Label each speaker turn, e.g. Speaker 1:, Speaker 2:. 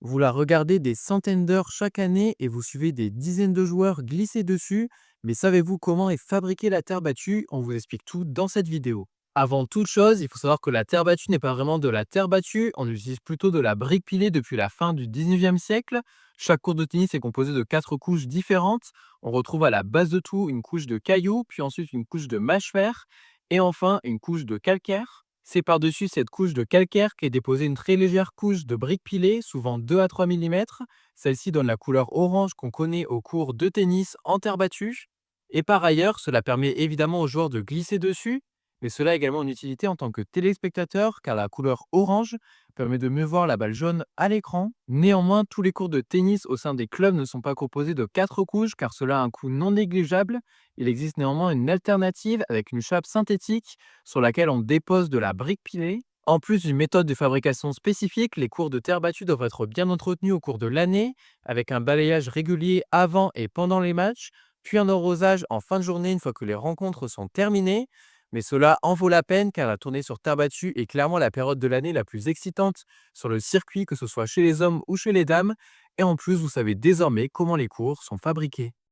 Speaker 1: Vous la regardez des centaines d'heures chaque année et vous suivez des dizaines de joueurs glisser dessus. Mais savez-vous comment est fabriquée la terre battue? On vous explique tout dans cette vidéo. Avant toute chose, il faut savoir que la terre battue n'est pas vraiment de la terre battue, on utilise plutôt de la brique pilée depuis la fin du 19e siècle. Chaque court de tennis est composé de 4 couches différentes. On retrouve à la base de tout une couche de cailloux, puis ensuite une couche de mâche-fer, et enfin une couche de calcaire. C'est par-dessus cette couche de calcaire qu'est déposée une très légère couche de briques pilées, souvent 2 à 3 mm. Celle-ci donne la couleur orange qu'on connaît au cours de tennis en terre battue. Et par ailleurs, cela permet évidemment aux joueurs de glisser dessus, mais cela a également une utilité en tant que téléspectateur, car la couleur orange permet de mieux voir la balle jaune à l'écran. Néanmoins, tous les cours de tennis au sein des clubs ne sont pas composés de 4 couches, car cela a un coût non négligeable. Il existe néanmoins une alternative avec une chape synthétique sur laquelle on dépose de la brique pilée. En plus d'une méthode de fabrication spécifique, les cours de terre battue doivent être bien entretenus au cours de l'année, avec un balayage régulier avant et pendant les matchs, puis un arrosage en fin de journée une fois que les rencontres sont terminées. Mais cela en vaut la peine car la tournée sur terre battue est clairement la période de l'année la plus excitante sur le circuit, que ce soit chez les hommes ou chez les dames. Et en plus, vous savez désormais comment les cours sont fabriqués.